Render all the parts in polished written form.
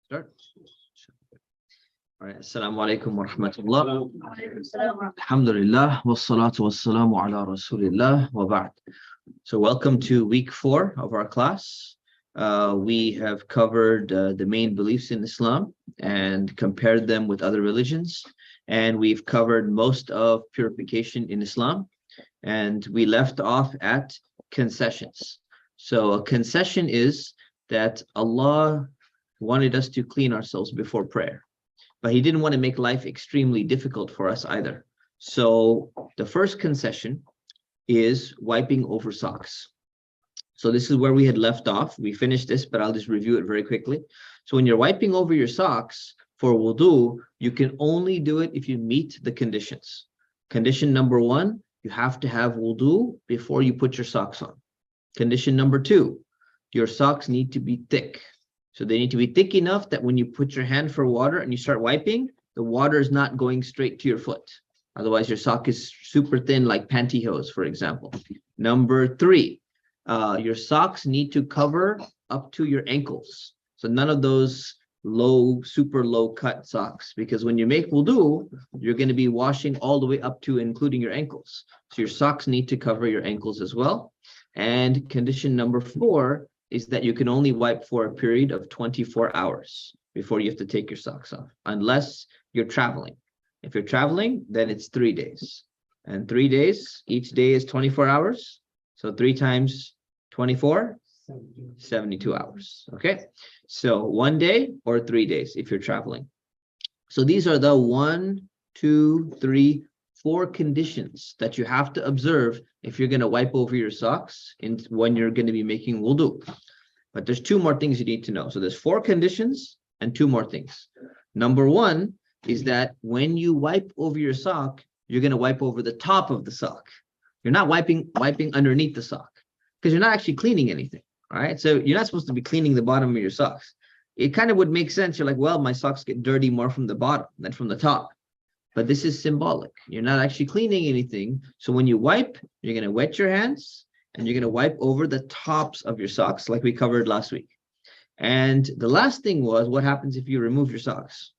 Start. All right. Assalamu alaikum wa rahmatullah. Alhamdulillah. Wassalatu wassalamu ala rasulillah wa ba'd. So welcome to week 4 of our class. We have covered the main beliefs in Islam and compared them with other religions. And we've covered most of purification in Islam. And we left off at concessions. So a concession is that Allah wanted us to clean ourselves before prayer, but he didn't want to make life extremely difficult for us either. So the first concession is wiping over socks. So this is where we had left off. We finished this, but I'll just review it very quickly. So when you're wiping over your socks for wudu, you can only do it if you meet the conditions. Condition number 1, you have to have wudu before you put your socks on. Condition number 2, your socks need to be thick. So they need to be thick enough that when you put your hand for water and you start wiping, the water is not going straight to your foot. Otherwise, your sock is super thin, like pantyhose, for example. Number 3, your socks need to cover up to your ankles. So none of those low, super low cut socks, because when you make wudu, you're going to be washing all the way up to including your ankles. So your socks need to cover your ankles as well. And condition number 4 is that you can only wipe for a period of 24 hours before you have to take your socks off, unless you're traveling. If you're traveling, then it's 3 days. And 3 days, each day is 24 hours. So 3 times 24, 72 hours. Okay. So 1 day or 3 days if you're traveling. So these are the 1, 2, 3, 4 conditions that you have to observe if you're going to wipe over your socks when you're going to be making wudu. But there's 2 more things you need to know. So there's 4 conditions and 2 more things. Number 1 is that when you wipe over your sock, you're going to wipe over the top of the sock. You're not wiping underneath the sock, because you're not actually cleaning anything. All right. So you're not supposed to be cleaning the bottom of your socks. It kind of would make sense. You're like, well, my socks get dirty more from the bottom than from the top. But this is symbolic. You're not actually cleaning anything. So when you wipe, you're going to wet your hands and you're going to wipe over the tops of your socks, like we covered last week. And the last thing was, what happens if you remove your socks?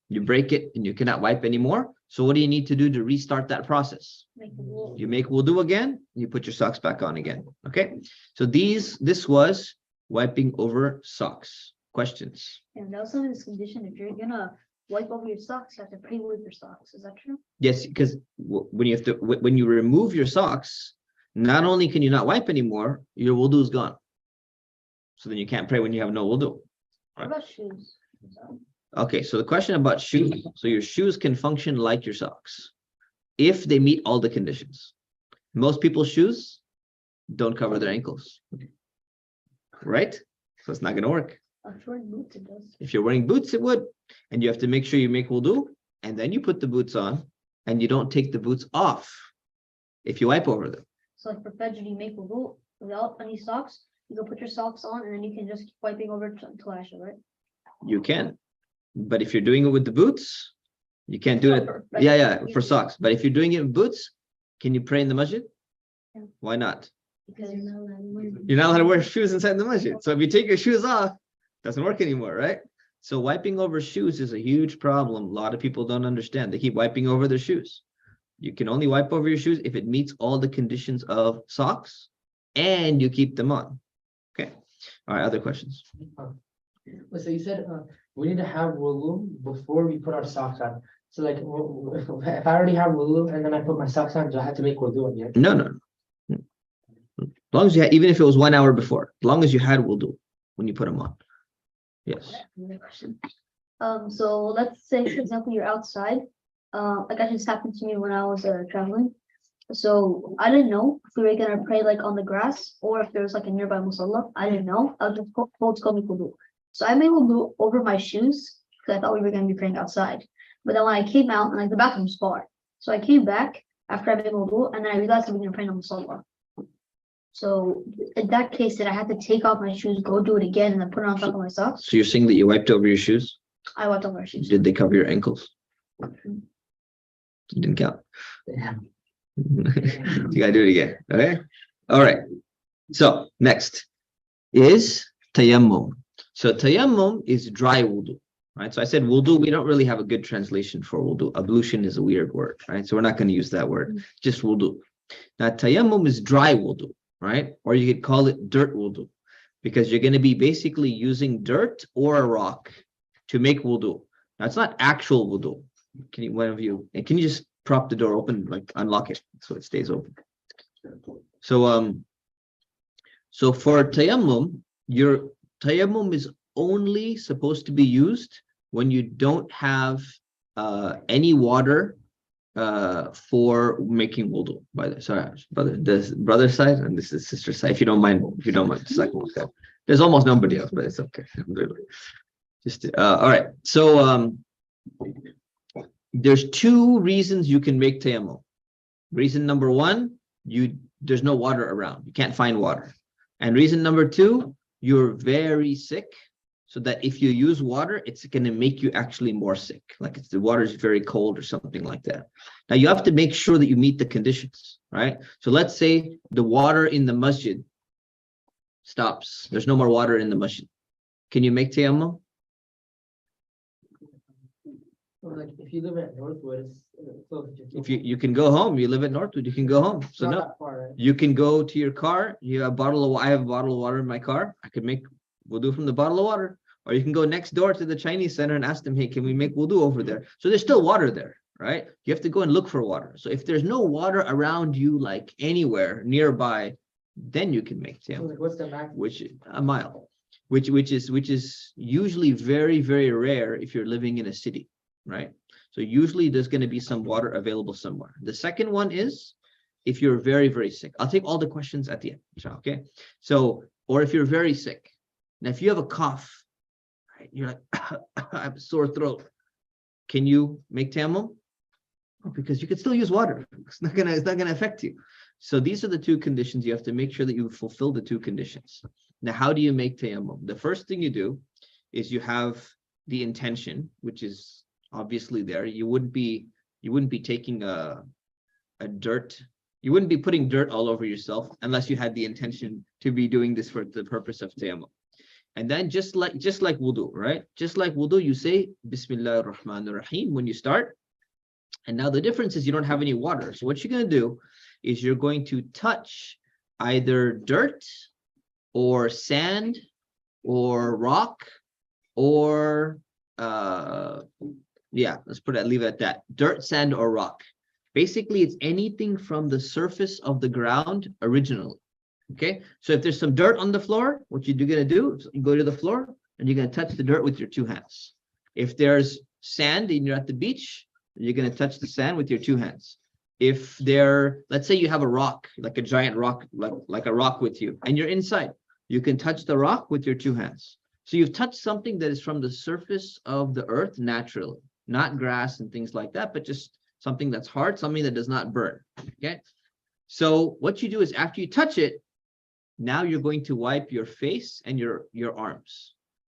You break it and you cannot wipe anymore. So what do you need to do to restart that process? You make wudu again, and you put your socks back on again. Okay. So this was wiping over socks. Questions? And also in this condition, if you're gonna wipe over your socks, you have to pre-wipe your socks. Is that true? Yes, because when you remove your socks, not only can you not wipe anymore, your wudu is gone. So then you can't pray when you have no wudu. What about shoes? Okay, so the question about shoes. So your shoes can function like your socks if they meet all the conditions. Most people's shoes don't cover their ankles, right? So it's not going to work. If you're wearing boots, it does. If you're wearing boots, it would. And you have to make sure you make wudu, and then you put the boots on, and you don't take the boots off if you wipe over them. So like for Fajr, you make wudu without any socks. You go put your socks on, and then you can just keep wiping over until Asha, right? You can. But if you're doing it with the boots, you can't do it. Yeah, for socks. But if you're doing it with boots, can you pray in the masjid? Yeah. Why not? Because You're not allowed to wear shoes inside the masjid. So if you take your shoes off, it doesn't work anymore, right? So wiping over shoes is a huge problem. A lot of people don't understand. They keep wiping over their shoes. You can only wipe over your shoes if it meets all the conditions of socks and you keep them on. Okay. All right, other questions? So you said we need to have wudu before we put our socks on. So like if I already have wudu and then I put my socks on, do I have to make wudu again? No. As long as you had, even if it was 1 hour before, as long as you had wudu when you put them on. Yes. Another question. So let's say, for example, you're outside. Like that just happened to me when I was traveling. So I didn't know if we were gonna pray like on the grass or if there was like a nearby musalla. I didn't know. I was just told to go make wudu. So I made wudu over my shoes because I thought we were gonna be praying outside. But then when I came out, and like the bathroom's far, so I came back after I made wudu, and then I realized I was gonna pray on Musalla. So in that case, did I have to take off my shoes, go do it again, and then put it on top of my socks? So you're saying that you wiped over your shoes? I wiped off my shoes. Did they cover your ankles? It didn't count. Yeah. You gotta do it again. Okay. All right. So next is tayammum. So tayammum is dry wudu, right? So I said wudu, we don't really have a good translation for wudu. Ablution is a weird word, right? So we're not going to use that word, just wudu. Now tayammum is dry wudu, right? Or you could call it dirt wudu, because you're going to be basically using dirt or a rock to make wudu. Now it's not actual wudu. Can you, one of you, and can you just prop the door open, like unlock it so it stays open? So for tayammum, your tayammum is only supposed to be used when you don't have any water for making wudu. By the sorry, brother side, and this is sister side. If you don't mind, second one. Okay. There's almost nobody else, but it's okay. Just all right. So there's two reasons you can make tayammum. Reason number one, there's no water around. You can't find water. And reason number two, you're very sick, so that if you use water, it's going to make you actually more sick. Like the water is very cold or something like that. Now you have to make sure that you meet the conditions, right? So let's say the water in the masjid stops. There's no more water in the masjid. Can you make tayammum? Well, like if you live at Northwood, it's close to. If you can go home, you live at Northwood, you can go home. So Not no, that far, right? you can go to your car. You have a bottle of, I have a bottle of water in my car. I could make wudu from the bottle of water. Or you can go next door to the Chinese center and ask them, hey, can we make wudu over there? So there's still water there, right? You have to go and look for water. So if there's no water around you, like anywhere nearby, then you can make So tayammum, like, what's the max? which a mile, which is usually very, very rare if you're living in a city, right? So usually there's going to be some water available somewhere. The second one is if you're very, very sick. I'll take all the questions at the end. Okay. So, or if you're very sick. Now, if you have a cough, right, you're like, I have a sore throat. Can you make tayammum? Oh, because you can still use water. It's not gonna affect you. So these are the two conditions. You have to make sure that you fulfill the two conditions. Now, how do you make tayammum? The first thing you do is you have the intention, which is obviously there. You wouldn't be taking a dirt. You wouldn't be putting dirt all over yourself unless you had the intention to be doing this for the purpose of tayammum. And then just like wudu, right? Just like wudu, you say Bismillahir Rahmanir Rahim when you start. And now the difference is you don't have any water. So what you're going to do is you're going to touch either dirt or sand or rock or let's leave it at that. Dirt, sand, or rock. Basically, it's anything from the surface of the ground originally. Okay, so if there's some dirt on the floor, what you're gonna do is you go to the floor and you're gonna touch the dirt with your two hands. If there's sand and you're at the beach, you're gonna touch the sand with your two hands. If let's say you have a rock, like a giant rock, like a rock with you, and you're inside, you can touch the rock with your two hands. So you've touched something that is from the surface of the earth naturally, not grass and things like that, but just something that's hard, something that does not burn. Okay. So what you do is after you touch it, now you're going to wipe your face and your arms.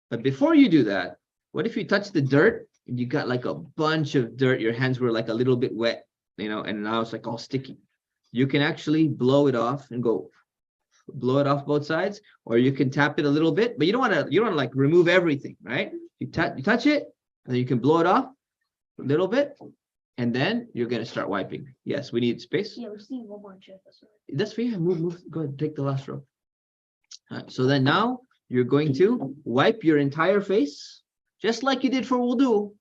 But before you do that, what if you touch the dirt and you got like a bunch of dirt, your hands were like a little bit wet, and now it's like all sticky. You can actually blow it off and blow it off both sides, or you can tap it a little bit, but you don't want to like remove everything, right? You touch it, and then you can blow it off a little bit, and then you're going to start wiping. Yes, we need space. Yeah, we're seeing one more chair. That's for you. Move. Go ahead, take the last row. All right, so then now you're going to wipe your entire face, just like you did for wudu.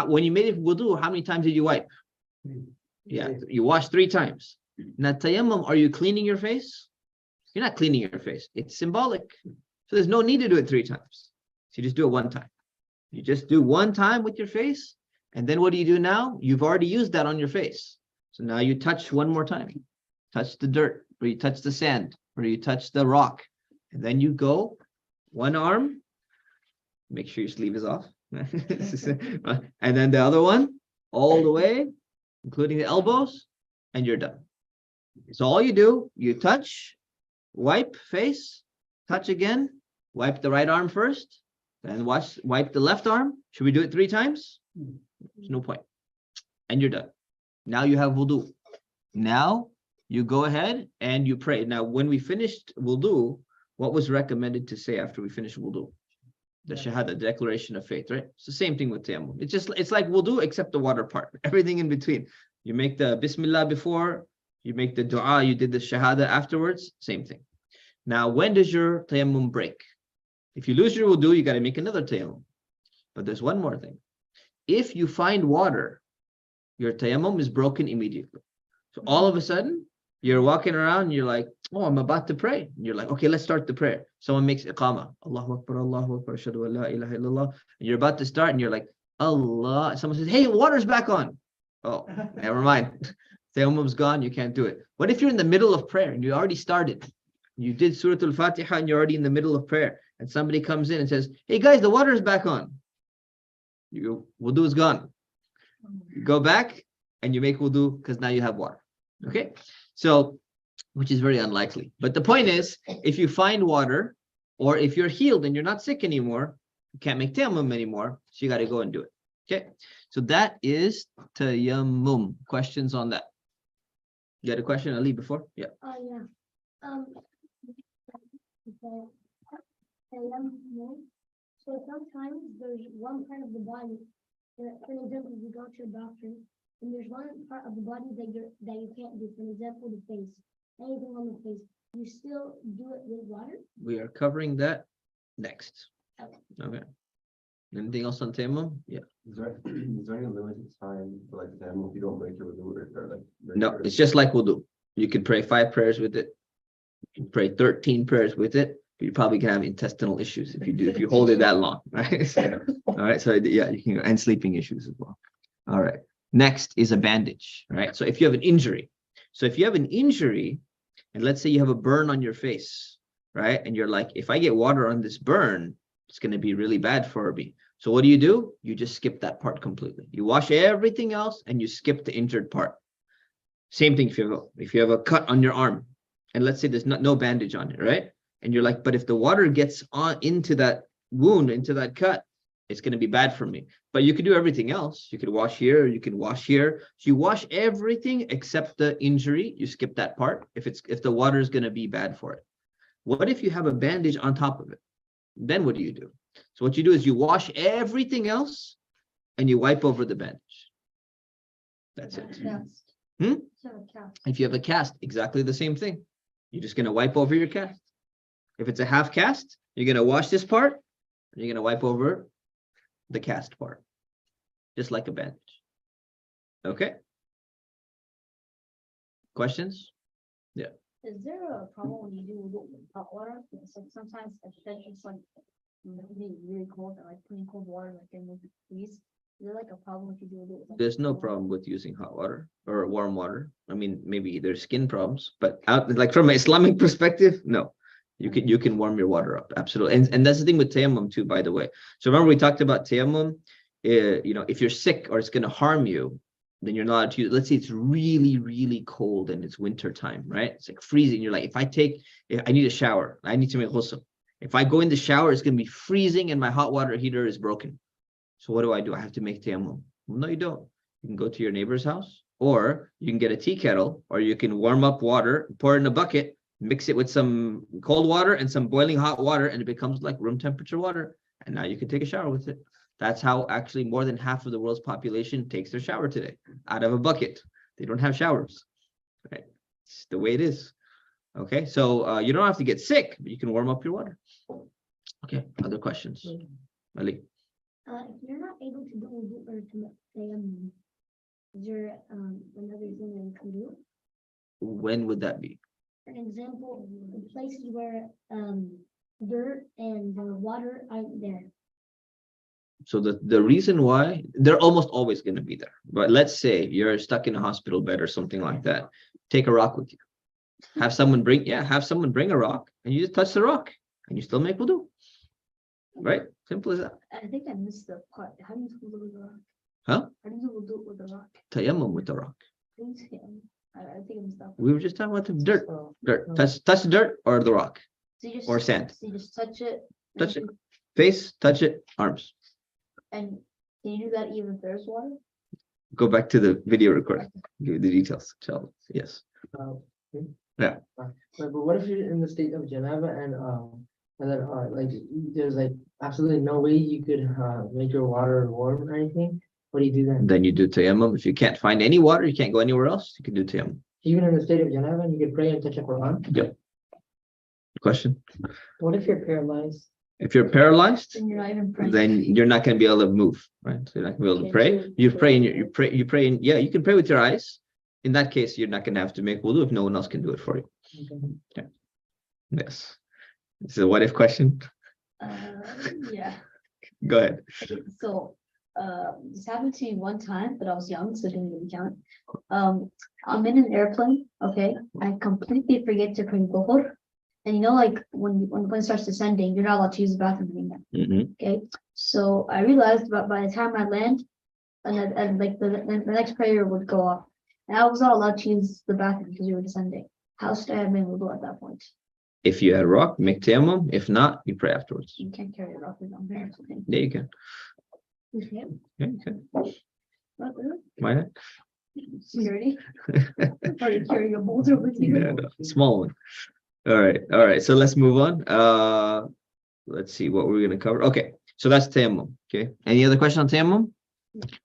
When you made it wudu, how many times did you wipe? Yeah, you washed 3 times. Now, tayammum, are you cleaning your face? You're not cleaning your face. It's symbolic. So there's no need to do it 3 times. So you just do it 1 time. You just do 1 time with your face. And then what do you do now? You've already used that on your face. So now you touch 1 more time. Touch the dirt, or you touch the sand, or you touch the rock. And then you go 1 arm. Make sure your sleeve is off. And then the other one, all the way, including the elbows, and you're done. So all you do, you touch, wipe face, touch again, wipe the right arm first, then wipe the left arm. Should we do it 3 times? There's no point. And you're done. Now you have wudu. Now you go ahead and you pray. Now, when we finished wudu, what was recommended to say after we finished wudu? The shahada, declaration of faith, right? It's the same thing with tayammum. It's like wudu except the water part. Everything in between. You make the bismillah before, you make the dua, you did the shahada afterwards, same thing. Now, when does your tayammum break? If you lose your wudu, you got to make another tayammum. But there's one more thing. If you find water, your tayammum is broken immediately. So all of a sudden, you're walking around and you're like, oh, I'm about to pray. And you're like, okay, let's start the prayer. Someone makes iqamah. Allahu Akbar, Allahu Akbar, ashhadu an la ilaha illallah. And you're about to start and you're like, Allah. Someone says, hey, water's back on. Oh, never mind. Tayammum's gone, you can't do it. What if you're in the middle of prayer and you already started? You did Surah Al-Fatiha and you're already in the middle of prayer. And somebody comes in and says, hey guys, the water's back on. You go, wudu is gone. You go back and you make wudu because now you have water. Okay? So, which is very unlikely. But the point is, if you find water, or if you're healed and you're not sick anymore, you can't make tayammum anymore, so you got to go and do it. Okay? So that is tayammum. Questions on that? You had a question, Ali, before? Yeah. Yeah. So sometimes there's one part of the body, for example, if you go to a doctor, and there's one part of the body that you can't do. For example, the face. Anything on the face, you still do it with water? We are covering that next. Okay. Okay. Anything else on tayammum? Yeah. Is there any limited time for like tayammum if you don't break your wudu or like? No, it's just like wudu. You can pray 5 prayers with it. You can pray 13 prayers with it. But you probably can have intestinal issues if you hold it that long, right? So, all right. So yeah, you can, and sleeping issues as well. All right. Next is a bandage, right? So if you have an injury, and let's say you have a burn on your face, right? And you're like, if I get water on this burn, it's going to be really bad for me. So what do? You just skip that part completely. You wash everything else and you skip the injured part. Same thing if you have a cut on your arm, and let's say there's no bandage on it, right? And you're like, but if the water gets on into that wound, into that cut, it's going to be bad for me. But you can do everything else. You can wash here, you can wash here. So you wash everything except the injury. You skip that part if the water is going to be bad for it. What if you have a bandage on top of it? Then what do you do? So what you do is you wash everything else and you wipe over the bandage. That's it. If you have a cast, exactly the same thing. You're just going to wipe over your cast. If it's a half cast, you're going to wash this part and you're going to wipe over the cast part, just like a bandage. Okay. Questions? Yeah. Is there a problem when you do wudu with hot water? Because like sometimes it's like really cold, or like putting cold water like in the freeze. Is there like a problem if you do wudu with There's no problem with using hot water or warm water. I mean, maybe there's skin problems, but like from an Islamic perspective, no. You can warm your water up, absolutely. And that's the thing with tayammum too, by the way. So remember we talked about tayammum, if you're sick or it's going to harm you, then you're not allowed to use. Let's say it's really, really cold and it's winter time, right? It's like freezing. You're like, if I need a shower, I need to make ghusl. If I go in the shower, it's going to be freezing and my hot water heater is broken. So what do? I have to make tayammum. Well, no, you don't. You can go to your neighbor's house, or you can get a tea kettle, or you can warm up water, pour it in a bucket, mix it with some cold water and some boiling hot water, and it becomes like room temperature water. And now you can take a shower with it. That's how actually more than half of the world's population takes their shower today, out of a bucket. They don't have showers, right? It's the way it is. Okay, so you don't have to get sick, but you can warm up your water. Okay, other questions? Ali? If you're not able to do wudu or to tayammum, is there another thing that you can do? When would that be? For example, the places where dirt and water aren't there. So the reason why, they're almost always going to be there. But let's say you're stuck in a hospital bed or something like that. Take a rock with you. Have someone bring a rock, and you just touch the rock and you still make wudu. right? Simple as that. I think I missed the part. How do you do wudu with the rock? Huh? How do you do wudu with the rock? Tayammum with the rock. I think I missed that. We were just talking about the dirt. Oh, Dirt. Touch the dirt or the rock. So you just, Or sand. So you just touch it. Touch it. Face, touch it, arms. And can you do that even if there's water? Go back to the video recording. Give you the details. Yes. Yeah. But what if you're in the state of Janaba and then like there's like absolutely no way you could make your water warm or anything? What do you do then? Then you do tayammum. If you can't find any water, you can't go anywhere else, you can do tayammum. Even in the state of Janaba, and you could pray and touch a Quran? Yep. Question? What if you're paralyzed? If you're paralyzed, Then you're not even praying. then you're not going to be able to move, right? So you're not going to be able to pray. You pray and you pray and yeah, you can pray with your eyes. In that case, you're not going to have to make wudu if no one else can do it for you. Okay. Yes. This is a what if question. Yeah. Go ahead. Okay, so this happened to me one time, but I was young, so it didn't really count. I'm in an airplane, okay. I completely forget to pray Dhuhr. And you know, like when it starts descending, you're not allowed to use the bathroom anymore. Mhm. Okay. So I realized by the time I land, and like the next prayer would go off. And I was not allowed to use the bathroom because we were descending. How should I have made wudu at that point? If you had a rock, make tayammum. If not, you pray afterwards. You can't carry it off with on there or something. There you go. You can't. Yeah, you can. Not really. Why not? Security. Or you carry a boulder with you. Yeah, no, small one. All right. So let's move on. Let's see what we're gonna cover. Okay, so that's tayammum. Okay. Any other question on tayammum?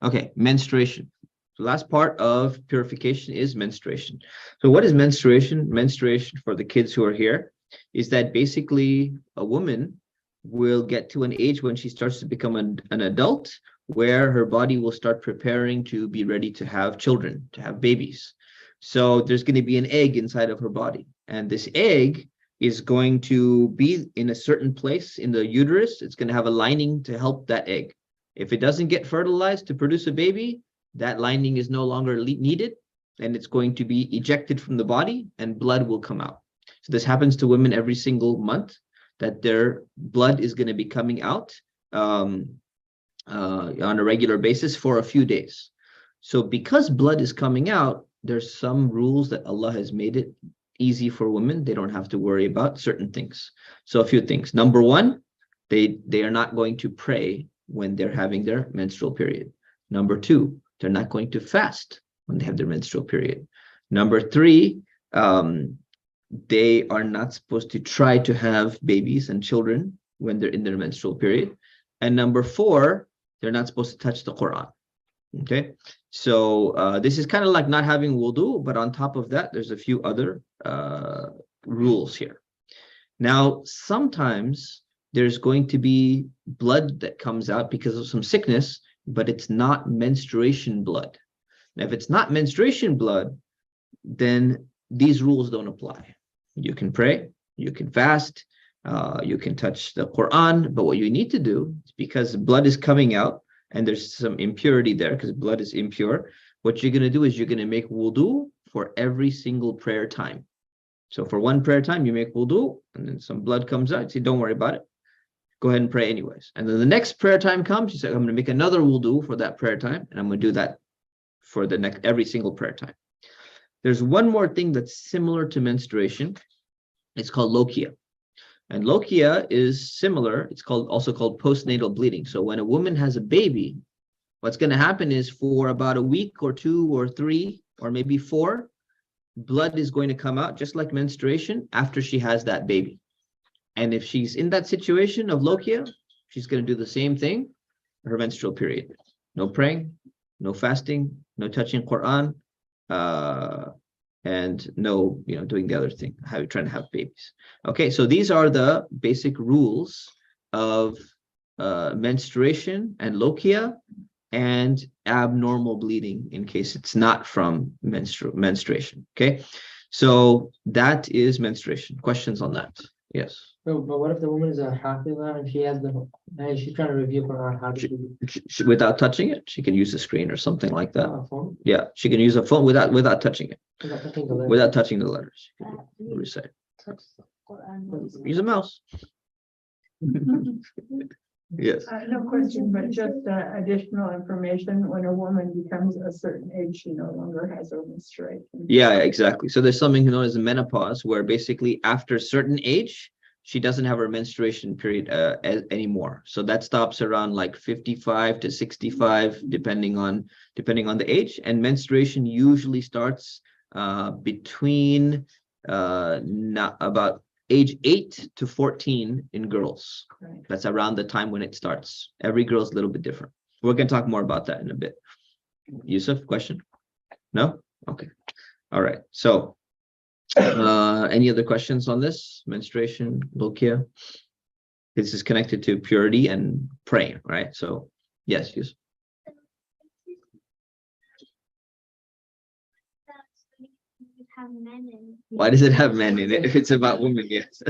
Okay, menstruation. The last part of purification is menstruation. So what is menstruation? Menstruation, for the kids who are here, is that basically a woman will get to an age when she starts to become an adult, where her body will start preparing to be ready to have children, to have babies. So there's going to be an egg inside of her body. And this egg is going to be in a certain place in the uterus. It's going to have a lining to help that egg. If it doesn't get fertilized to produce a baby, that lining is no longer needed, and it's going to be ejected from the body and blood will come out. So this happens to women every single month, that their blood is going to be coming out on a regular basis for a few days. So because blood is coming out, there's some rules that Allah has made it easy for women. They don't have to worry about certain things. So a few things. Number one, they are not going to pray when they're having their menstrual period. Number two, they're not going to fast when they have their menstrual period. Number three, they are not supposed to try to have babies and children when they're in their menstrual period. And number four, they're not supposed to touch the Quran. Okay, so this is kind of like not having wudu, but on top of that, there's a few other rules here. Now, sometimes there's going to be blood that comes out because of some sickness, but it's not menstruation blood. Now, if it's not menstruation blood, then these rules don't apply. You can pray, you can fast, you can touch the Quran, but what you need to do is, because blood is coming out and there's some impurity there because blood is impure, what you're going to do is you're going to make wudu for every single prayer time. So for one prayer time, you make wudu, and then some blood comes out. You say, don't worry about it. Go ahead and pray anyways. And then the next prayer time comes, you say, I'm going to make another wudu for that prayer time, and I'm going to do that for the next every single prayer time. There's one more thing that's similar to menstruation. It's called lokia. And lokia is similar. It's also called postnatal bleeding. So when a woman has a baby, what's going to happen is for about a week or 2 or 3 or maybe 4, blood is going to come out just like menstruation after she has that baby. And if she's in that situation of lokia, she's going to do the same thing, her menstrual period. No praying, no fasting, no touching Quran, and no, doing the other thing, trying to have babies. Okay, so these are the basic rules of menstruation and lokia and abnormal bleeding in case it's not from menstruation. Okay, so that is menstruation. Questions on that? Yes. No, but what if the woman is a hafila and she's trying to review Quran? How does she Without touching it, she can use a screen or something like that. phone? Yeah, she can use a phone without touching it, Without touching the letter? without touching the letters. Recite. Touch the Quran. Use a mouse. Yes. No question, but just additional information. When a woman becomes a certain age, she no longer has her menstruation. Yeah, exactly. So there's something known as menopause, where basically after a certain age, she doesn't have her menstruation period anymore. So that stops around like 55 to 65, depending on the age. And menstruation usually starts between not about age 8 to 14 in girls. Right. That's around the time when it starts. Every girl's a little bit different. We're going to talk more about that in a bit. Yusuf, question? No? Okay. All right. So, any other questions on this? Menstruation, Lokia? This is connected to purity and praying, right? So, yes, Yusuf. Have men in. Why does it have men in it if it's about women? Yes,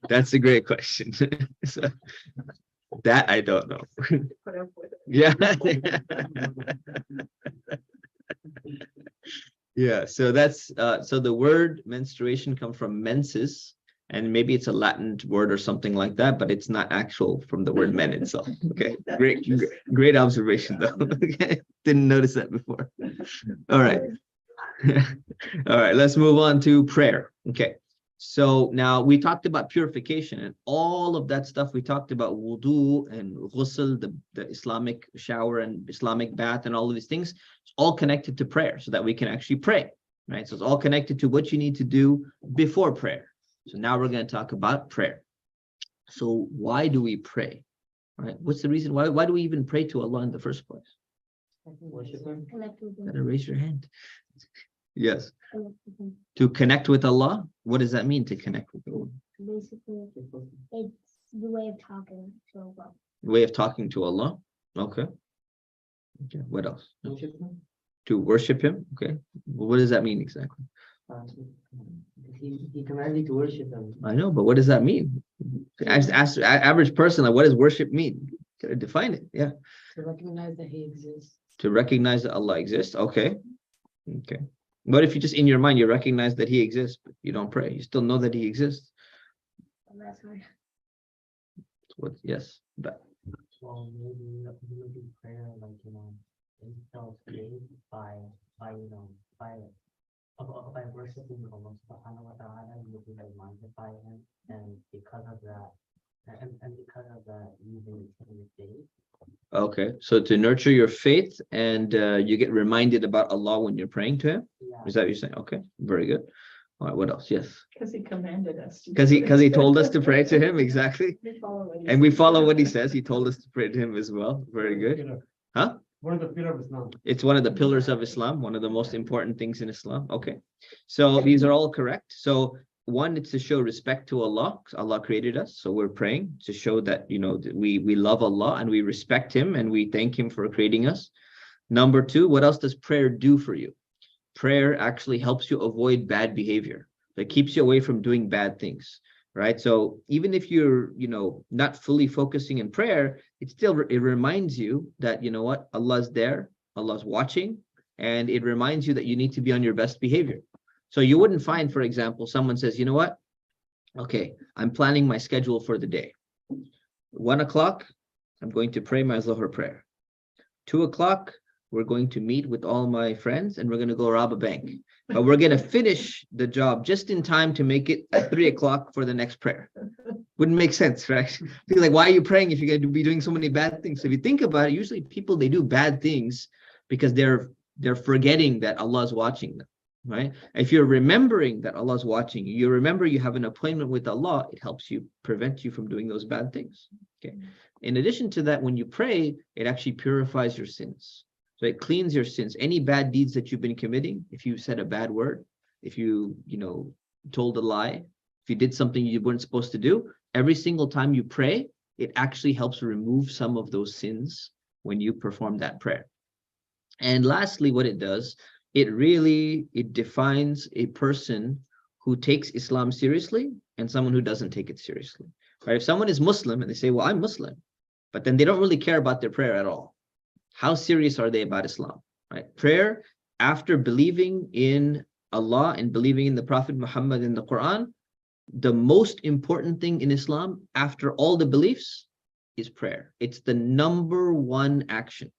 that's a great question. So, that I don't know. Put up with it. Yeah. Yeah, so that's so the word menstruation comes from menses, and maybe it's a Latin word or something like that, but it's not actual from the word men itself. Okay, great observation though. Okay, didn't notice that before. All right. All right, let's move on to prayer. Okay, so now we talked about purification and all of that stuff. We talked about wudu and ghusl, the Islamic shower and Islamic bath and all of these things. It's all connected to prayer so that we can actually pray, right? So it's all connected to what you need to do before prayer. So now we're going to talk about prayer. So why do we pray, right? What's the reason? Why do we even pray to Allah in the first place? Worship him. Gotta raise your hand. Yes. To connect with Allah. What does that mean to connect with Allah? Basically, it's the way of talking to Allah. Way of talking to Allah. Okay. Okay. What else? Worship him. To worship Him. Okay. What does that mean exactly? He commanded you to worship him. I know, but what does that mean? Ask average person, like, what does worship mean? Gotta define it. Yeah. To recognize that he exists. To recognize that Allah exists. Okay. Okay. But if you just in your mind you recognize that He exists, but you don't pray, you still know that He exists. That's hard. What? Yes. But Well, maybe prayer, like, in self-faith by worshiping Allah subhanahu wa ta'ala, you will be magnify him, and because of that, using faith. okay, so to nurture your faith and you get reminded about Allah when you're praying to Him. Yeah. Is that what you're saying? Okay, very good. All right, what else? Yes. Because he commanded us to. Because he told us to pray to Him, exactly. We follow what he And we says. follow what He says. He told us to pray to Him as well. Very good. Huh? One of the pillars of Islam. It's one of the pillars of Islam, one of the most important things in Islam. Okay. So these are all correct. So one, it's to show respect to Allah, because Allah created us. So we're praying to show that, that we love Allah and we respect Him and we thank Him for creating us. Number two, what else does prayer do for you? Prayer actually helps you avoid bad behavior. It keeps you away from doing bad things, right? So even if you're, not fully focusing in prayer, it reminds you that, what, Allah's there, Allah's watching, and it reminds you that you need to be on your best behavior. So you wouldn't find, for example, someone says, you know what? Okay, I'm planning my schedule for the day. 1 o'clock, I'm going to pray my Zuhr prayer. 2 o'clock, we're going to meet with all my friends and we're going to go rob a bank. But we're going to finish the job just in time to make it at 3 o'clock for the next prayer. Wouldn't make sense, right? Feel like, why are you praying if you're going to be doing so many bad things? So if you think about it, usually people, they do bad things because they're forgetting that Allah is watching them, right? If you're remembering that Allah is watching you, you remember you have an appointment with Allah, it helps you prevent you from doing those bad things. Okay. In addition to that, when you pray, it actually purifies your sins. So it cleans your sins. Any bad deeds that you've been committing, if you said a bad word, if you, told a lie, if you did something you weren't supposed to do, every single time you pray, it actually helps remove some of those sins when you perform that prayer. And lastly, what it does, it defines a person who takes Islam seriously and someone who doesn't take it seriously. Right? If someone is Muslim and they say, well, I'm Muslim, but then they don't really care about their prayer at all. How serious are they about Islam? Right? Prayer, after believing in Allah and believing in the Prophet Muhammad in the Quran, the most important thing in Islam after all the beliefs is prayer. It's the number one action.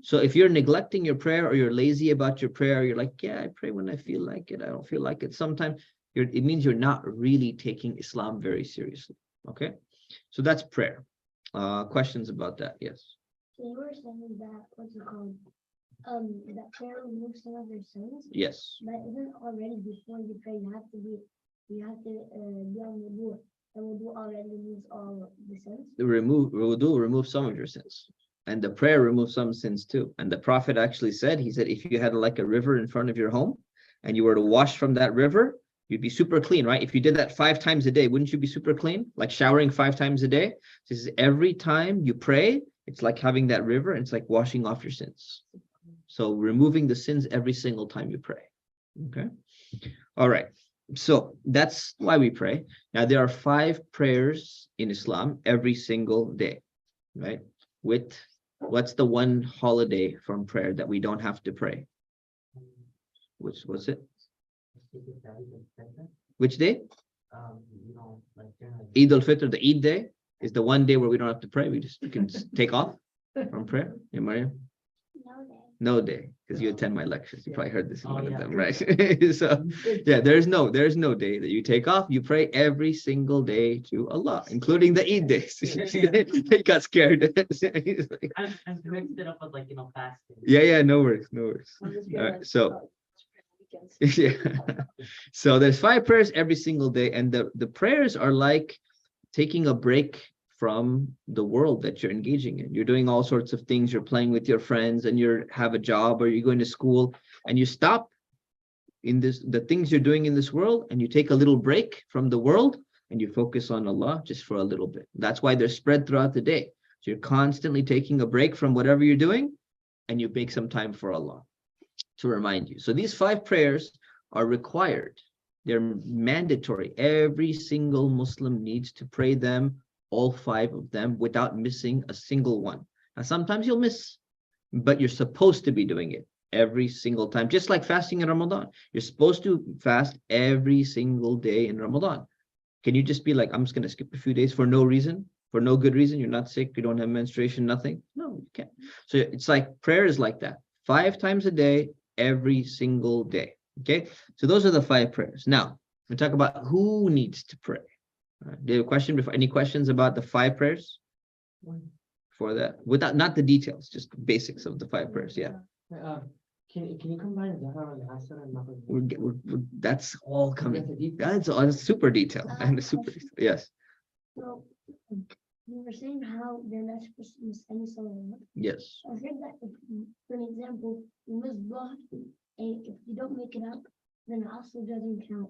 So if you're neglecting your prayer, or you're lazy about your prayer, you're like, yeah, I pray when I feel like it, I don't feel like it sometimes, it means you're not really taking Islam very seriously. Okay, so that's prayer. Questions about that? Yes. So you were saying that, what's it called? That prayer removes some of your sins, Yes. but isn't already before you pray, you have to be on wudu, and wudu already removes all the sins? Wudu remove some of your sins. And the prayer removes some sins too. And the Prophet actually said, he said, if you had like a river in front of your home and you were to wash from that river, you'd be super clean, right? If you did that 5 times a day, wouldn't you be super clean? Like showering 5 times a day. This is every time you pray, it's like having that river, and it's like washing off your sins. So removing the sins every single time you pray. Okay. All right. So that's why we pray. Now there are 5 prayers in Islam every single day, right? With what's the one holiday from prayer that we don't have to pray? Which was it? Which day? Eid al-Fitr, the Eid day, is the one day where we don't have to pray. We can just take off from prayer. Yeah, Mariam? No day, because you attend my lectures. You probably heard this in one of them, right? So yeah, there's no day that you take off. You pray every single day to Allah, including the Eid days. He got scared. I mixed it up with fasting. Yeah, no worries. All right, so yeah. So there's 5 prayers every single day, and the prayers are like taking a break from the world that you're engaging in. You're doing all sorts of things. You're playing with your friends, and you have a job, or you're going to school, and you stop in the things you're doing in this world, and you take a little break from the world, and you focus on Allah just for a little bit. That's why they're spread throughout the day. So you're constantly taking a break from whatever you're doing, and you make some time for Allah to remind you. So these 5 prayers are required. They're mandatory. Every single Muslim needs to pray them, all 5 of them, without missing a single one. Now, sometimes you'll miss, but you're supposed to be doing it every single time, just like fasting in Ramadan. You're supposed to fast every single day in Ramadan. Can you just be like, I'm just going to skip a few days for no reason, for no good reason? You're not sick, you don't have menstruation, nothing? No, you can't. So it's like prayer is like that. 5 times a day, every single day. Okay, so those are the 5 prayers. Now we talk about who needs to pray. Do you have a question before? Any questions about the 5 prayers? For that, without not the details, just basics of the 5 prayers. Yeah. Can you combine Zahar and Asr and Maghrib? That's all coming. That's That's super detailed and super. Yes. So you were saying how they're not supposed to miss any salah. Yes. I heard that if, for an example, you miss Dhuhr, and if you don't make it up, then it also doesn't count.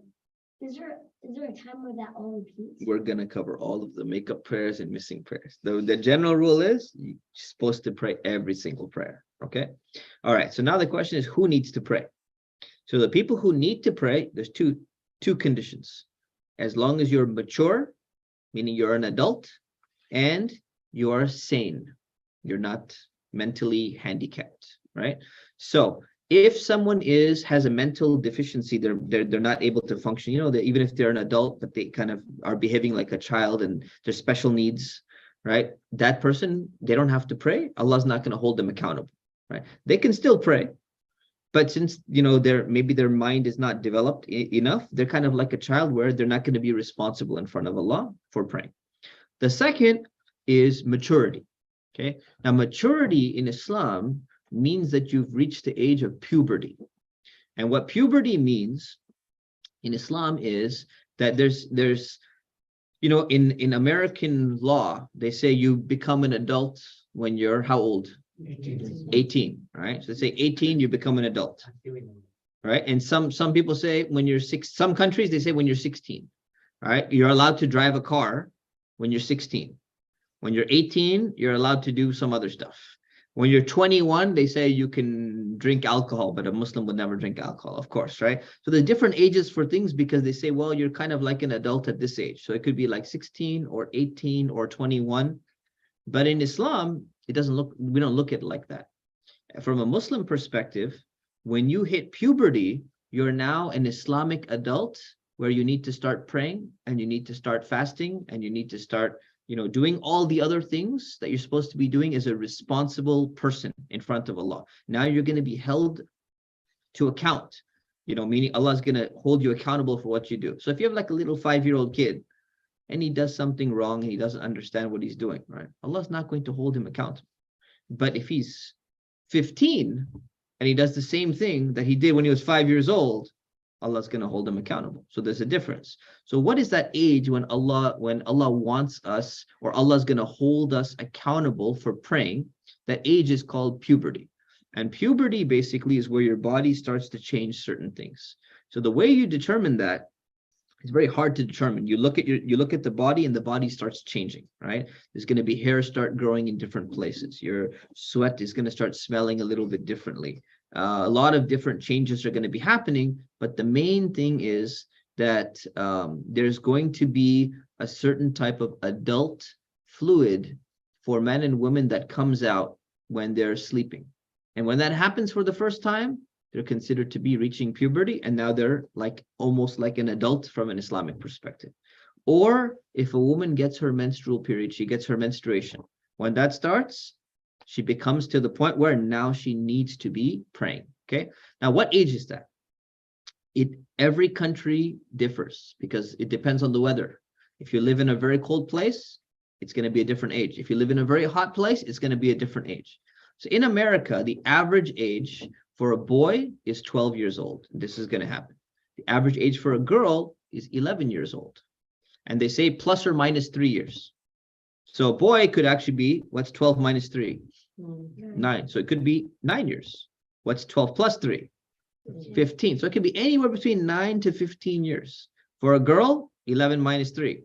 Is there a time where that all repeats? We're gonna cover all of the makeup prayers and missing prayers. The general rule is you're supposed to pray every single prayer. Okay. All right. So now the question is, who needs to pray? So the people who need to pray, there's two conditions. As long as you're mature, meaning you're an adult, and you are sane, you're not mentally handicapped, right? So if someone has a mental deficiency, they're not able to function, even if they're an adult, but they kind of are behaving like a child and there's special needs, right? That person, they don't have to pray. Allah's not going to hold them accountable, right? They can still pray, but since maybe their mind is not developed enough, they're kind of like a child where they're not going to be responsible in front of Allah for praying. The second is maturity. Okay. Now, maturity in Islam means that you've reached the age of puberty. And what puberty means in Islam is that there's in American law, they say you become an adult when you're how old? 18, right? So they say 18, you become an adult, right? And some people say when you're some countries, they say when you're 16, right? You're allowed to drive a car when you're 16. When you're 18, you're allowed to do some other stuff. When you're 21, they say you can drink alcohol, but a Muslim would never drink alcohol, of course, right? So there's different ages for things because they say, well, you're kind of like an adult at this age. So it could be like 16 or 18 or 21. But in Islam, we don't look at it like that. From a Muslim perspective, when you hit puberty, you're now an Islamic adult where you need to start praying and you need to start fasting and you need to start, doing all the other things that you're supposed to be doing as a responsible person in front of Allah. Now you're going to be held to account, meaning Allah is going to hold you accountable for what you do. So if you have like a little 5-year-old kid and he does something wrong and he doesn't understand what he's doing, right? Allah's not going to hold him accountable. But if he's 15 and he does the same thing that he did when he was 5 years old, Allah's going to hold him accountable. So there's a difference. So what is that age when Allah wants us, or Allah's going to hold us accountable for praying? That age is called puberty. And puberty basically is where your body starts to change certain things. So the way you determine that, it's very hard to determine. You look at the body and the body starts changing, right? There's going to be hair start growing in different places. Your sweat is going to start smelling a little bit differently. A lot of different changes are going to be happening, but the main thing is that there's going to be a certain type of adult fluid for men and women that comes out when they're sleeping. And when that happens for the first time, they're considered to be reaching puberty, and now they're almost like an adult from an Islamic perspective. Or if a woman gets her menstrual period, she gets her menstruation. When that starts, she becomes to the point where now she needs to be praying. Okay. Now, what age is that? Every country differs because it depends on the weather. If you live in a very cold place, it's going to be a different age. If you live in a very hot place, it's going to be a different age. So in America, the average age for a boy is 12 years old. This is going to happen. The average age for a girl is 11 years old. And they say plus or minus 3 years. So a boy could actually be, what's 12 minus 3? 9. So it could be 9 years. What's 12 plus 3? 15. So it could be anywhere between 9 to 15 years. For a girl, 11 minus 3.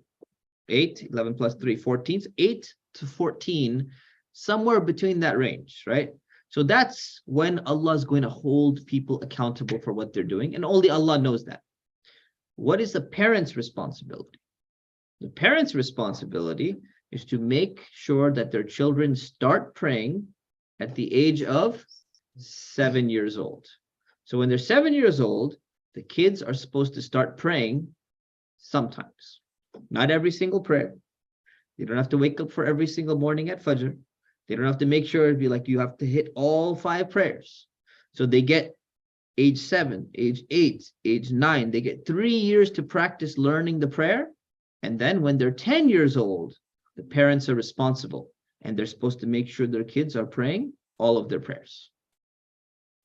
8, 11 plus 3, 14. 8 to 14, somewhere between that range, right? So that's when Allah is going to hold people accountable for what they're doing. And only Allah knows that. What is the parent's responsibility? The parent's responsibility is to make sure that their children start praying at the age of 7 years old. So when they're 7 years old, the kids are supposed to start praying sometimes. Not every single prayer. You don't have to wake up for every single morning at Fajr. They don't have to make sure it'd be like you have to hit all 5 prayers. So they get age 7, age 8, age 9. They get 3 years to practice learning the prayer. And then when they're 10 years old, the parents are responsible and they're supposed to make sure their kids are praying all of their prayers.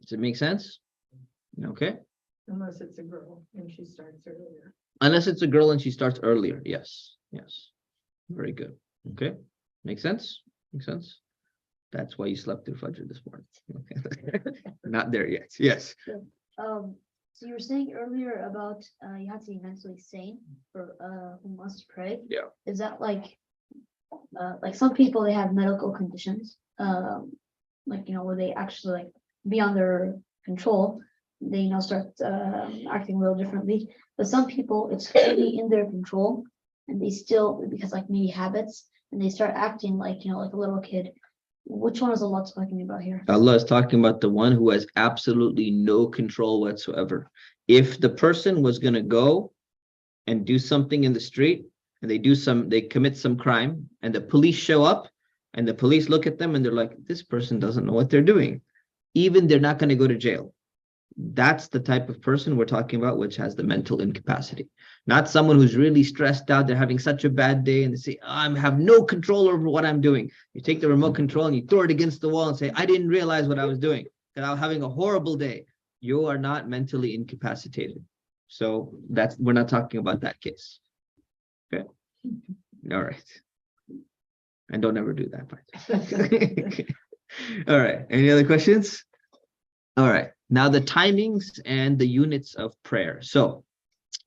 Does it make sense? Okay. Unless it's a girl and she starts earlier. Unless it's a girl and she starts earlier. Yes. Yes. Very good. Okay. Make sense? Make sense? That's why you slept through Fajr this morning. Okay. Not there yet. Yes. So you were saying earlier about you have to be mentally sane for who wants to pray. Yeah. Is that like some people, they have medical conditions, where they actually like beyond their control, they start acting a little differently. But some people, it's completely in their control, and they still, because like maybe habits, and they start acting like like a little kid. Which one is Allah talking about here? Allah is talking about the one who has absolutely no control whatsoever. If the person was going to go and do something in the street, and they commit some crime, and the police show up, and the police look at them and they're like, this person doesn't know what they're doing. Even they're not going to go to jail. That's the type of person we're talking about, which has the mental incapacity. Not someone who's really stressed out, they're having such a bad day, and they say, I have no control over what I'm doing. You take the remote control and you throw it against the wall and say, I didn't realize what I was doing because I was having a horrible day. You are not mentally incapacitated. So we're not talking about that case. Okay. All right. And don't ever do that part. All right. Any other questions? All right. Now the timings and the units of prayer. So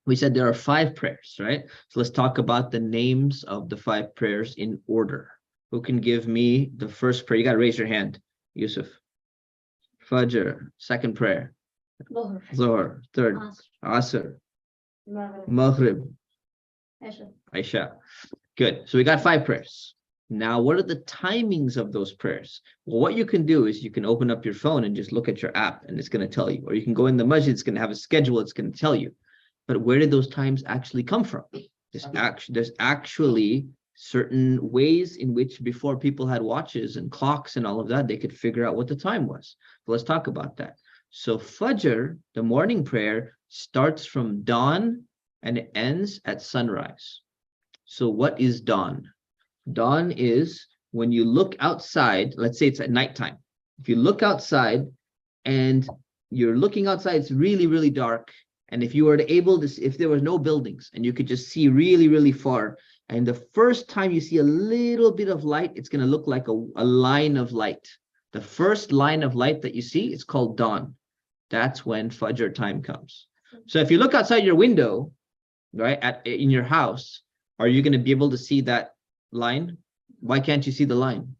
we said there are 5 prayers, right? So let's talk about the names of the 5 prayers in order. Who can give me the first prayer? You got to raise your hand, Yusuf. Fajr, second prayer. Zohar, third. Asr. Maghrib. Aisha. Good. So we got 5 prayers. Now, what are the timings of those prayers? Well, what you can do is you can open up your phone and just look at your app and it's going to tell you. Or you can go in the masjid, it's going to have a schedule, it's going to tell you. But where did those times actually come from? There's actually certain ways in which before people had watches and clocks and all of that, they could figure out what the time was. So let's talk about that. So Fajr, the morning prayer, starts from dawn and it ends at sunrise. So what is dawn? Dawn is when you look outside, let's say it's at nighttime. If you look outside and you're looking outside, it's really, really dark. And if you were if there was no buildings and you could just see really, really far, and the first time you see a little bit of light, it's going to look like a line of light. The first line of light that you see, it's called dawn. That's when Fajr time comes. So if you look outside your window, right, in your house, are you going to be able to see that line? Why can't you see the line?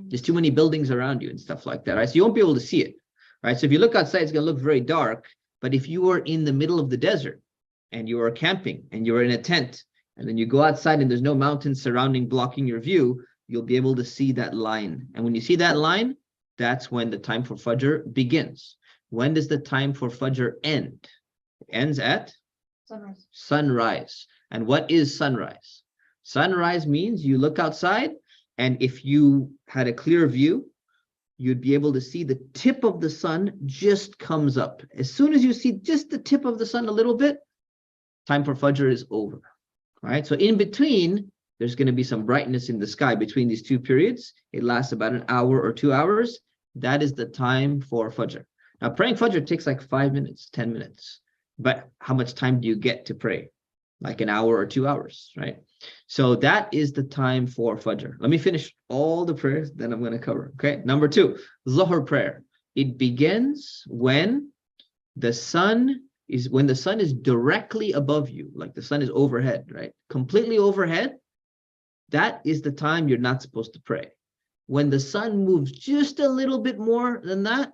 There's too many buildings around you and stuff like that, right? So you won't be able to see it, right? So if you look outside, it's going to look very dark. But if you were in the middle of the desert and you are camping and you are in a tent, and then you go outside and there's no mountains blocking your view, you'll be able to see that line. And when you see that line, that's when the time for Fajr begins. When does the time for Fajr end? It ends at Sunrise. Sunrise. And what is sunrise? Sunrise means you look outside, and if you had a clear view, you'd be able to see the tip of the sun just comes up. As soon as you see just the tip of the sun a little bit, time for Fajr is over. Right? So in between, there's going to be some brightness in the sky between these two periods. It lasts about an hour or 2 hours. That is the time for Fajr. Now, praying Fajr takes like 5 minutes, 10 minutes. But how much time do you get to pray? Like an hour or 2 hours, right? So that is the time for Fajr. Let me finish all the prayers, then I'm going to cover. Okay, number 2, Zuhr prayer. It begins when the sun is directly above you, like the sun is overhead, right? Completely overhead. That is the time you're not supposed to pray. When the sun moves just a little bit more than that,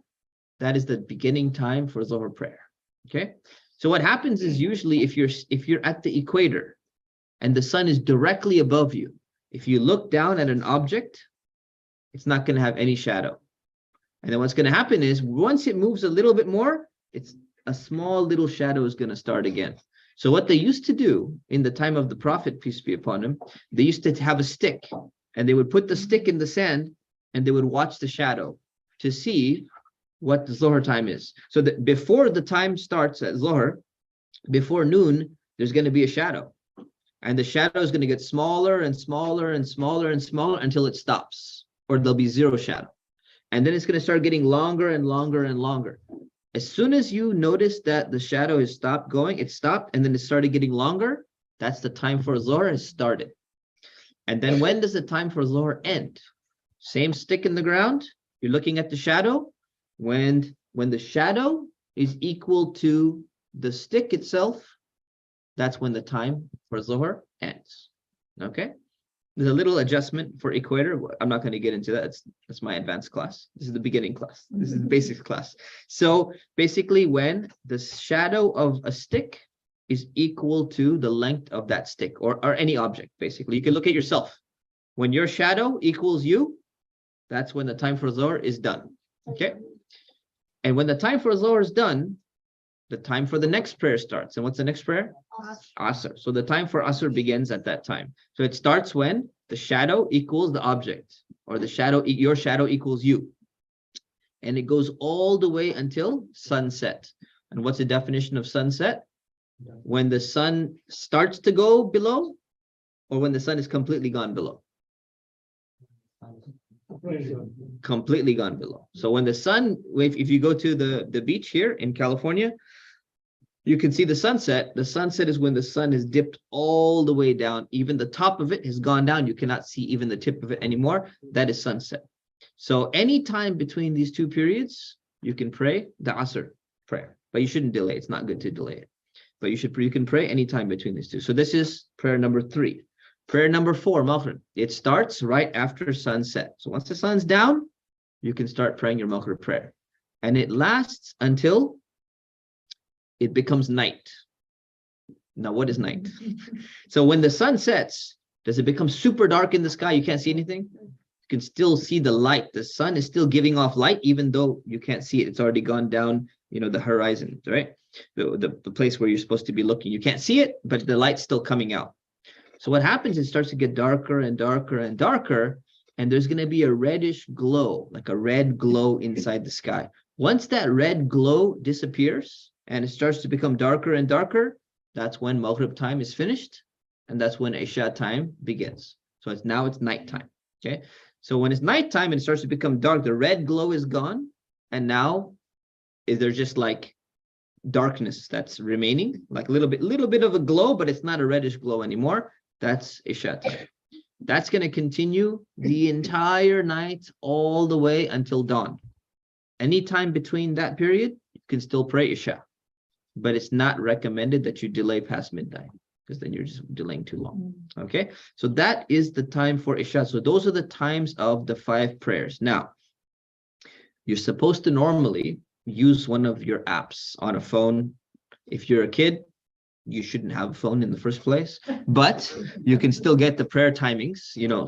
that is the beginning time for Zuhr prayer. Okay. So what happens is usually if you're at the equator and the sun is directly above you, if you look down at an object, it's not going to have any shadow. And then what's going to happen is once it moves a little bit more, it's a small little shadow is going to start again. So what they used to do in the time of the Prophet, peace be upon him, they used to have a stick, and they would put the stick in the sand and they would watch the shadow to see what the Zuhr time is. So that before the time starts at Zuhr, before noon, there's going to be a shadow. And the shadow is going to get smaller and smaller and smaller and smaller until it stops, or there'll be zero shadow. And then it's going to start getting longer and longer and longer. As soon as you notice that the shadow has stopped going, it stopped, and then it started getting longer, that's the time for Zuhr has started. And then when does the time for Zuhr end? Same stick in the ground, you're looking at the shadow. When the shadow is equal to the stick itself, that's when the time for Zuhr ends. Okay? There's a little adjustment for equator. I'm not going to get into that. That's my advanced class. This is the beginning class. This is the basics class. So basically when the shadow of a stick is equal to the length of that stick or any object, basically. You can look at yourself. When your shadow equals you, that's when the time for Zuhr is done. Okay? And when the time for Zuhr is done, the time for the next prayer starts. And what's the next prayer? Asr. So the time for Asr begins at that time. So it starts when the shadow equals the object, or your shadow equals you. And it goes all the way until sunset. And what's the definition of sunset? When the sun starts to go below, or when the sun is completely gone below? Completely gone below. So when the sun, if you go to the beach here in California, you can see the sunset. The sunset is when the sun has dipped all the way down. Even the top of it has gone down. You cannot see even the tip of it anymore. That is sunset. So any time between these two periods, you can pray the Asr prayer, but you shouldn't delay. It's not good to delay it, but you can pray any time between these two. So this is prayer number 3. Prayer number 4, Maghrib. It starts right after sunset. So once the sun's down, you can start praying your Maghrib prayer. And it lasts until it becomes night. Now, what is night? So when the sun sets, does it become super dark in the sky? You can't see anything? You can still see the light. The sun is still giving off light, even though you can't see it. It's already gone down the horizon, right? The place where you're supposed to be looking. You can't see it, but the light's still coming out. So what happens is it starts to get darker and darker and darker, and there's going to be a reddish glow, like a red glow inside the sky. Once that red glow disappears and it starts to become darker and darker, that's when Maghrib time is finished, and that's when Isha time begins. So it's nighttime. Okay. So when it's nighttime and it starts to become dark, the red glow is gone, and now there's just like darkness that's remaining, like a little bit of a glow, but it's not a reddish glow anymore. That's Isha time. That's going to continue the entire night all the way until dawn. Anytime between that period, you can still pray Isha, but it's not recommended that you delay past midnight, because then you're just delaying too long. Okay, so that is the time for Isha. So those are the times of the 5 prayers. Now, you're supposed to normally use one of your apps on a phone. If you're a kid, you shouldn't have a phone in the first place, but you can still get the prayer timings,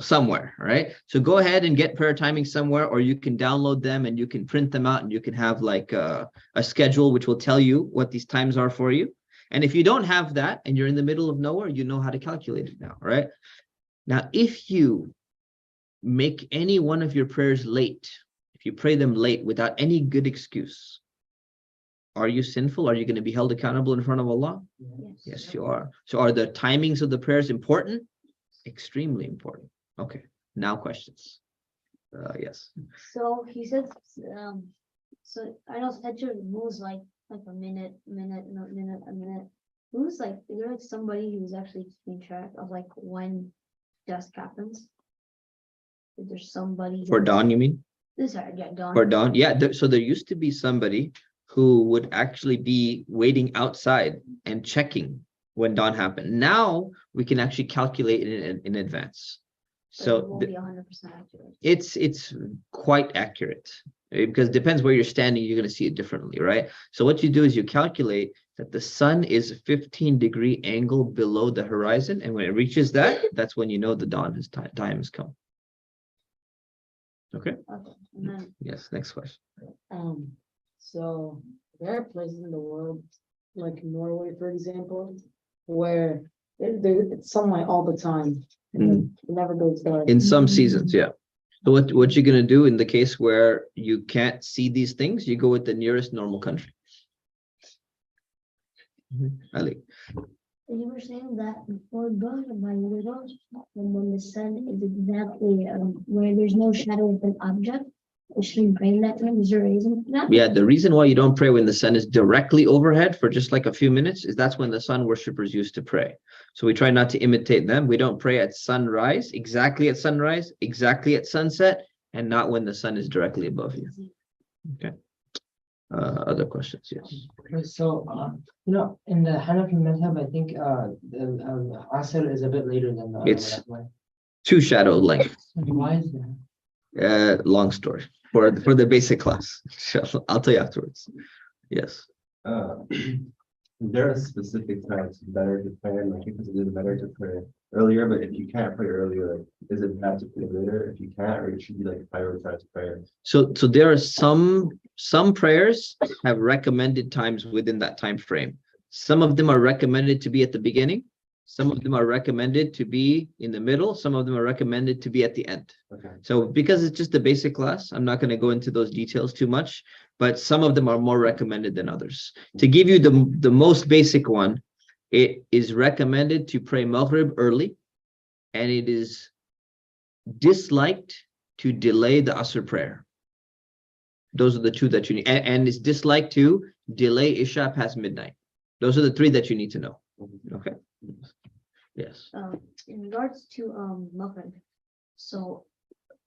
somewhere, right? So go ahead and get prayer timings somewhere, or you can download them and you can print them out, and you can have like a schedule which will tell you what these times are for you. And if you don't have that and you're in the middle of nowhere, you know how to calculate it now, right? Now, if you make any one of your prayers late, if you pray them late without any good excuse, are you sinful? Are you going to be held accountable in front of Allah? Yes, you are. So are the timings of the prayers important? Extremely important. Okay, now questions. Yes. So he said, so I know Fajr moves like a minute, a minute. Who's like, is there like somebody who's actually keeping track of like when dusk happens? Is there somebody For dawn, you mean? Sorry, yeah, dawn. For dawn, yeah. So there used to be somebody who would actually be waiting outside and checking when dawn happened. Now we can actually calculate it in advance. But So it won't be 100% accurate. it's quite accurate, because it depends where you're standing. You're going to see it differently, right? So what you do is you calculate that the sun is a 15-degree angle below the horizon, and when it reaches that, that's when you know the dawn time has come. Okay. Okay. And then, Yes. Next question. So there are places in the world, like Norway, for example, where it's sunlight all the time. And it never goes dark. In some seasons, yeah. So what you're gonna do in the case where you can't see these things, you go with the nearest normal country. Ali. You were saying that before God, by widows, and when the sun is exactly where there's no shadow of an object, we shouldn't pray in that time. Is there a reason for that? Yeah, the reason why you don't pray when the sun is directly overhead for just like a few minutes is that's when the sun worshippers used to pray. So we try not to imitate them. We don't pray at sunrise, exactly at sunrise, exactly at sunset, and not when the sun is directly above you. Okay. Other questions? Yes. Okay, so, in the Hanafi madhab, I think, the Asr is a bit later than the It's- other one. 2 shadow length. Why is that? Long story for the basic class. I'll tell you afterwards. Yes. Is there a specific time it's better to pray? Like, if it's better to pray earlier, but if you can't pray earlier, is it bad to pray later if you can't, or it should be like prioritized prayer? So there are some prayers have recommended times within that time frame. Some of them are recommended to be at the beginning. Some of them are recommended to be in the middle. Some of them are recommended to be at the end. Okay. So because it's just a basic class, I'm not going to go into those details too much, but some of them are more recommended than others. To give you the most basic one, it is recommended to pray Maghrib early, and it is disliked to delay the Asr prayer. Those are the 2 that you need. And it's disliked to delay Isha past midnight. Those are the 3 that you need to know. Okay. Yes. in regards to Maghrib, so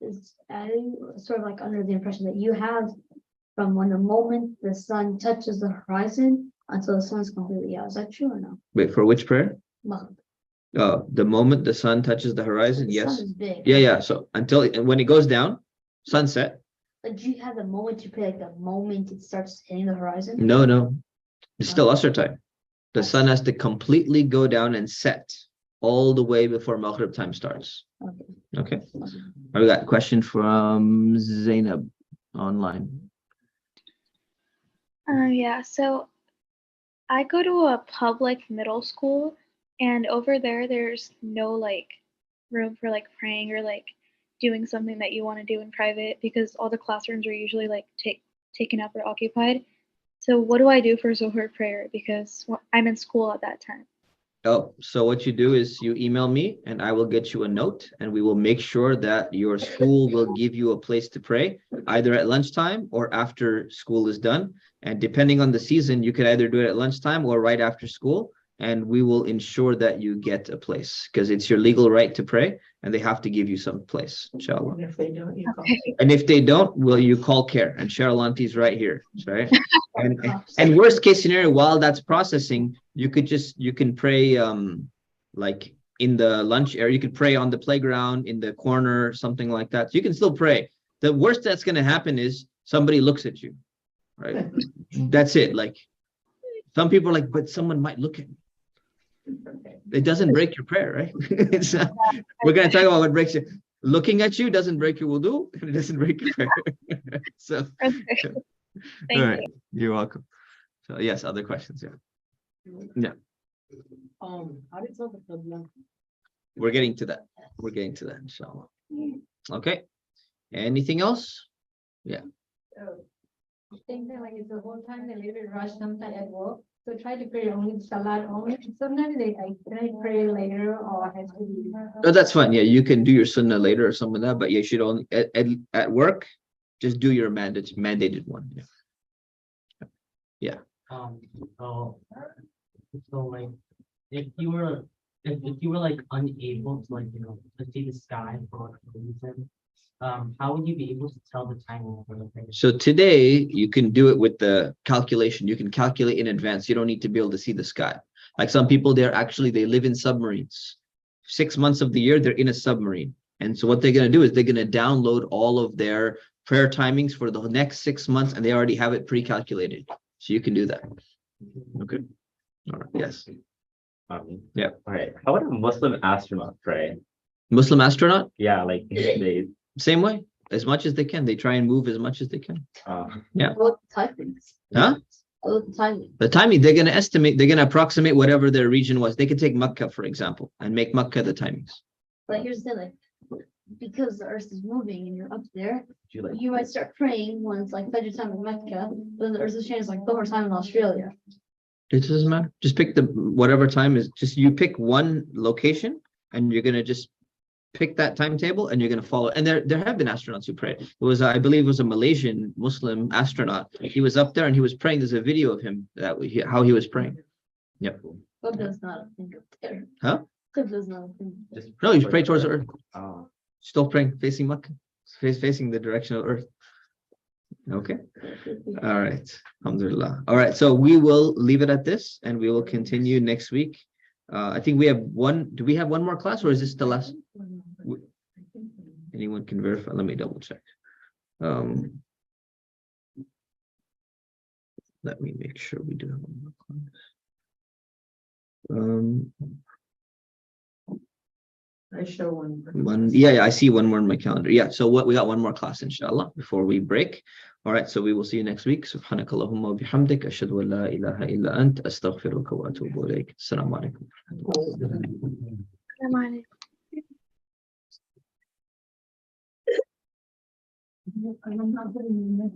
is I sort of like under the impression that you have from when the moment the sun touches the horizon until the sun is completely out. Is that true or no? Wait, for which prayer? Maghrib. The moment the sun touches the horizon, The yes. sun is big. Yeah. So when it goes down, sunset. Like, do you have the moment you pray, like the moment it starts hitting the horizon? No. It's still Asr time. The sun has to completely go down and set all the way before Maghrib time starts. Okay. We got a question from Zainab online. Yeah, so I go to a public middle school, and over there, there's no like room for like praying or like doing something that you want to do in private because all the classrooms are usually like taken up or occupied. So what do I do for Zohar prayer? Because I'm in school at that time. Oh, so what you do is you email me and I will get you a note and we will make sure that your school will give you a place to pray either at lunchtime or after school is done. And depending on the season, you could either do it at lunchtime or right after school. And we will ensure that you get a place because it's your legal right to pray and they have to give you some place, inshallah. And if they don't, you call. And if they don't, will you call care? And Cheryl Auntie's right here, right? And worst case scenario, while that's processing, you can pray like in the lunch area, you could pray on the playground, in the corner, something like that. So you can still pray. The worst that's gonna happen is somebody looks at you, right? That's it. Like some people are like, but someone might look at me. It doesn't break your prayer, right? It's we're gonna talk about what breaks you. Looking at you doesn't break your wudu, and it doesn't break your prayer. So Thank all right, you're welcome. So yes, other questions, yeah. How do you tell the Qibla? We're getting to that. Inshallah. Okay. Anything else? I think that like it's the whole time they live in rush sometimes at work. So try to pray only salat only. Sometimes they like pray later or has to be. No, that's fine. Yeah, you can do your sunnah later or something like that, but you should only at work, just do your mandated one. Yeah. So like, if you were like unable to like, to see the sky for whatever reason, how would you be able to tell the timing for the thing? So today you can do it with the calculation. You can calculate in advance. You don't need to be able to see the sky. Like some people, they live in submarines. 6 months of the year, they're in a submarine. And so what they're going to do is they're going to download all of their prayer timings for the next 6 months, and they already have it pre-calculated. So you can do that. Okay. All right. Yes. Yeah. All right. How would a Muslim astronaut pray? Muslim astronaut, Yeah, like they. same way. As much as they can. They try and move as much as they can. Yeah. What timings? Huh? What timing? The timing, they're going to estimate, they're going to approximate whatever their region was. They could take Makkah, for example, and make Makkah the timings. But here's the thing, because the earth is moving and you're up there, Do you like? you might start praying when it's like Fajr time in Mecca, but the earth is changing like Dhuhr time in Australia. It doesn't matter. Just pick whatever time is, just you pick one location and you're going to just pick that timetable and you're going to follow. And there have been astronauts who prayed. It was, I believe it was a Malaysian Muslim astronaut. He was up there and he was praying. There's a video of him how he was praying. Yep. Qibla's not a thing up there. Huh? Qibla's not a thing. No, you pray towards the earth. Oh. Still praying, facing Makkah, facing the direction of earth. Okay. All right. Alhamdulillah. All right. So we will leave it at this and we will continue next week. I think we have do we have one more class or is this the last? Anyone can verify? Let me double check. Let me make sure we do have one more class. I show one. Yeah, I see one more in my calendar. Yeah, so we got one more class, inshallah, before we break. All right, so we will see you next week. Subhanakallahumma wa bihamdik, ashhadu an la ilaha illa ant, astaghfiruka wa atubu ilayk. Assalamu alaikum. I'm not putting in this.